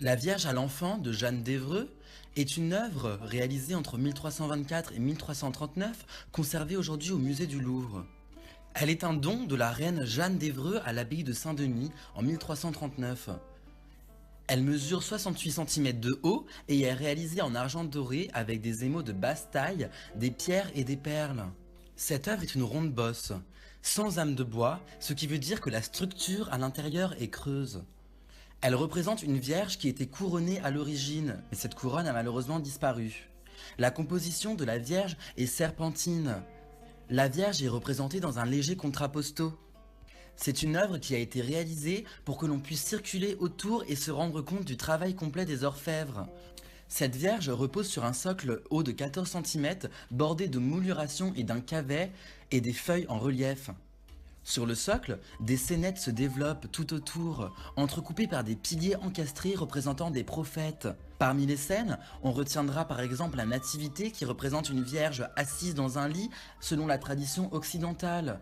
La Vierge à l'enfant de Jeanne d'Évreux est une œuvre réalisée entre 1324 et 1339, conservée aujourd'hui au musée du Louvre. Elle est un don de la reine Jeanne d'Évreux à l'abbaye de Saint-Denis en 1339. Elle mesure 68 cm de haut et est réalisée en argent doré avec des émaux de basse taille, des pierres et des perles. Cette œuvre est une ronde bosse, sans âme de bois, ce qui veut dire que la structure à l'intérieur est creuse. Elle représente une vierge qui était couronnée à l'origine, mais cette couronne a malheureusement disparu. La composition de la vierge est serpentine. La vierge est représentée dans un léger contrapposto. C'est une œuvre qui a été réalisée pour que l'on puisse circuler autour et se rendre compte du travail complet des orfèvres. Cette vierge repose sur un socle haut de 14 cm, bordé de moulurations et d'un cavet et des feuilles en relief. Sur le socle, des scénettes se développent tout autour, entrecoupées par des piliers encastrés représentant des prophètes. Parmi les scènes, on retiendra par exemple la Nativité qui représente une vierge assise dans un lit selon la tradition occidentale.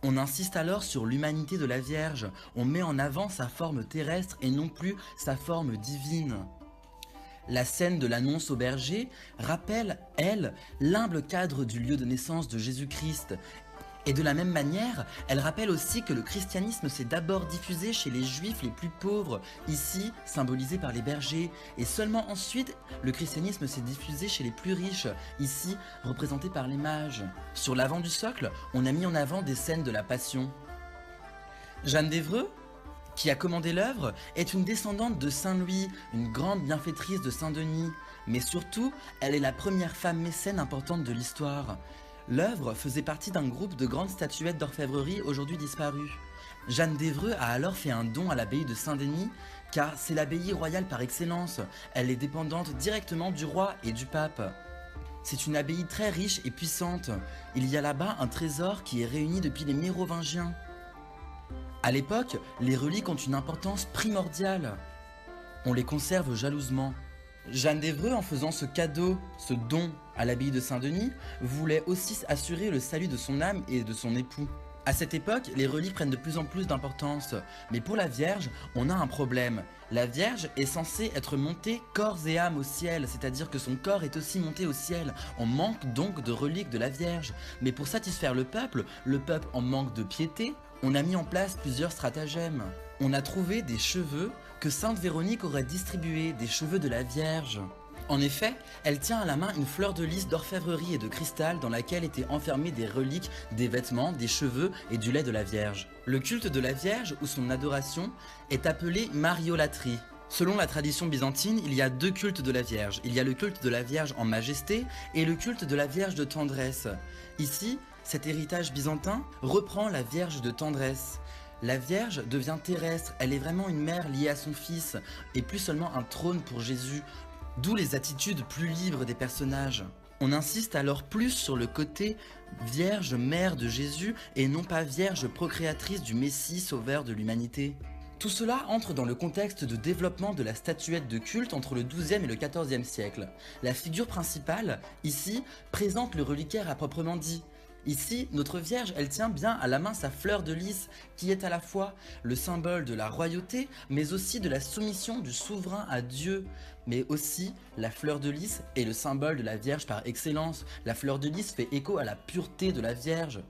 On insiste alors sur l'humanité de la Vierge, on met en avant sa forme terrestre et non plus sa forme divine. La scène de l'annonce au berger rappelle, elle, l'humble cadre du lieu de naissance de Jésus-Christ. Et de la même manière, elle rappelle aussi que le christianisme s'est d'abord diffusé chez les juifs les plus pauvres, ici symbolisés par les bergers, et seulement ensuite le christianisme s'est diffusé chez les plus riches, ici représentés par les mages. Sur l'avant du socle, on a mis en avant des scènes de la Passion. Jeanne d'Évreux, qui a commandé l'œuvre, est une descendante de Saint Louis, une grande bienfaitrice de Saint-Denis, mais surtout, elle est la première femme mécène importante de l'histoire. L'œuvre faisait partie d'un groupe de grandes statuettes d'orfèvrerie aujourd'hui disparues. Jeanne d'Évreux a alors fait un don à l'abbaye de Saint-Denis, car c'est l'abbaye royale par excellence, elle est dépendante directement du roi et du pape. C'est une abbaye très riche et puissante, il y a là-bas un trésor qui est réuni depuis les Mérovingiens. À l'époque, les reliques ont une importance primordiale. On les conserve jalousement. Jeanne d'Évreux, en faisant ce cadeau, ce don à l'abbaye de Saint-Denis, voulait aussi assurer le salut de son âme et de son époux. À cette époque, les reliques prennent de plus en plus d'importance, mais pour la Vierge, on a un problème. La Vierge est censée être montée corps et âme au ciel, c'est-à-dire que son corps est aussi monté au ciel. On manque donc de reliques de la Vierge. Mais pour satisfaire le peuple en manque de piété, on a mis en place plusieurs stratagèmes. On a trouvé des cheveux que Sainte Véronique aurait distribués, des cheveux de la Vierge. En effet, elle tient à la main une fleur de lys d'orfèvrerie et de cristal dans laquelle étaient enfermées des reliques, des vêtements, des cheveux et du lait de la Vierge. Le culte de la Vierge ou son adoration est appelé mariolatrie. Selon la tradition byzantine, il y a deux cultes de la Vierge. Il y a le culte de la Vierge en majesté et le culte de la Vierge de tendresse. Ici, cet héritage byzantin reprend la Vierge de tendresse. La Vierge devient terrestre, elle est vraiment une mère liée à son fils, et plus seulement un trône pour Jésus, d'où les attitudes plus libres des personnages. On insiste alors plus sur le côté Vierge mère de Jésus et non pas Vierge procréatrice du Messie sauveur de l'humanité. Tout cela entre dans le contexte de développement de la statuette de culte entre le XIIe et le XIVe siècle. La figure principale, ici, présente le reliquaire à proprement dit. Ici, notre Vierge, elle tient bien à la main sa fleur de lys, qui est à la fois le symbole de la royauté, mais aussi de la soumission du souverain à Dieu. Mais aussi, la fleur de lys est le symbole de la Vierge par excellence. La fleur de lys fait écho à la pureté de la Vierge.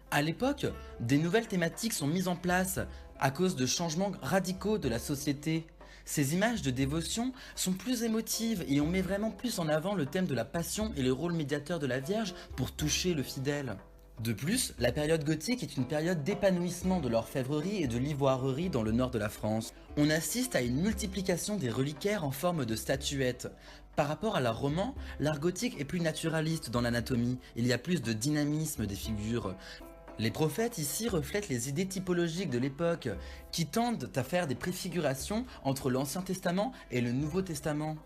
À l'époque, des nouvelles thématiques sont mises en place à cause de changements radicaux de la société. Ces images de dévotion sont plus émotives et on met vraiment plus en avant le thème de la passion et le rôle médiateur de la Vierge pour toucher le fidèle. De plus, la période gothique est une période d'épanouissement de l'orfèvrerie et de l'ivoirerie dans le nord de la France. On assiste à une multiplication des reliquaires en forme de statuettes. Par rapport à l'art roman, l'art gothique est plus naturaliste dans l'anatomie, il y a plus de dynamisme des figures. Les prophètes ici reflètent les idées typologiques de l'époque, qui tendent à faire des préfigurations entre l'Ancien Testament et le Nouveau Testament.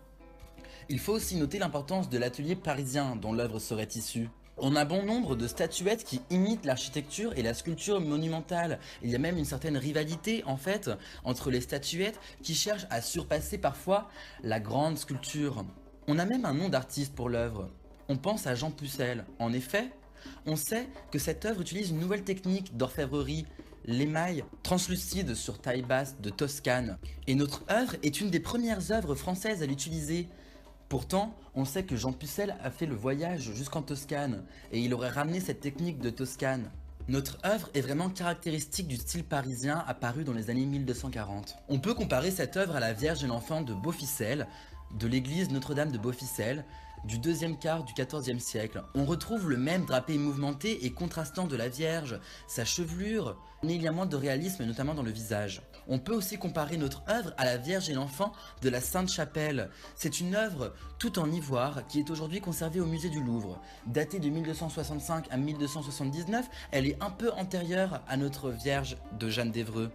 Il faut aussi noter l'importance de l'atelier parisien dont l'œuvre serait issue. On a bon nombre de statuettes qui imitent l'architecture et la sculpture monumentale. Il y a même une certaine rivalité en fait entre les statuettes qui cherchent à surpasser parfois la grande sculpture. On a même un nom d'artiste pour l'œuvre. On pense à Jean Pucelle. En effet, on sait que cette œuvre utilise une nouvelle technique d'orfèvrerie l'émail translucide sur taille basse de Toscane. Et notre œuvre est une des premières œuvres françaises à l'utiliser. Pourtant, on sait que Jean Pucelle a fait le voyage jusqu'en Toscane, et il aurait ramené cette technique de Toscane. Notre œuvre est vraiment caractéristique du style parisien apparu dans les années 1240. On peut comparer cette œuvre à la Vierge et l'Enfant de Beauficelle, de l'église Notre-Dame de Beauficelle, du deuxième quart du XIVe siècle. On retrouve le même drapé mouvementé et contrastant de la Vierge, sa chevelure, mais il y a moins de réalisme, notamment dans le visage. On peut aussi comparer notre œuvre à la Vierge et l'Enfant de la Sainte-Chapelle. C'est une œuvre toute en ivoire qui est aujourd'hui conservée au musée du Louvre. Datée de 1265 à 1279, elle est un peu antérieure à notre Vierge de Jeanne d'Évreux.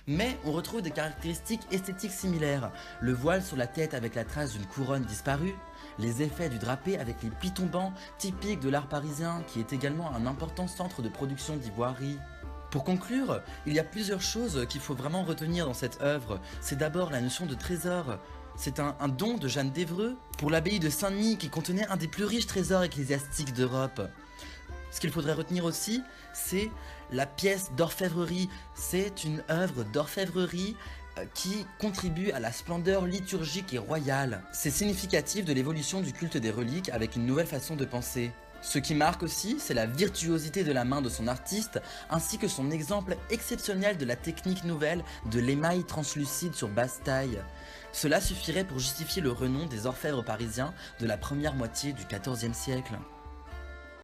Mais on retrouve des caractéristiques esthétiques similaires. Le voile sur la tête avec la trace d'une couronne disparue, les effets du drapé avec les plis tombants typiques de l'art parisien qui est également un important centre de production d'ivoirie. Pour conclure, il y a plusieurs choses qu'il faut vraiment retenir dans cette œuvre. C'est d'abord la notion de trésor. C'est un don de Jeanne d'Évreux pour l'abbaye de Saint-Denis qui contenait un des plus riches trésors ecclésiastiques d'Europe. Ce qu'il faudrait retenir aussi, c'est la pièce d'orfèvrerie. C'est une œuvre d'orfèvrerie qui contribue à la splendeur liturgique et royale. C'est significatif de l'évolution du culte des reliques avec une nouvelle façon de penser. Ce qui marque aussi, c'est la virtuosité de la main de son artiste, ainsi que son exemple exceptionnel de la technique nouvelle de l'émail translucide sur basse taille. Cela suffirait pour justifier le renom des orfèvres parisiens de la première moitié du XIVe siècle.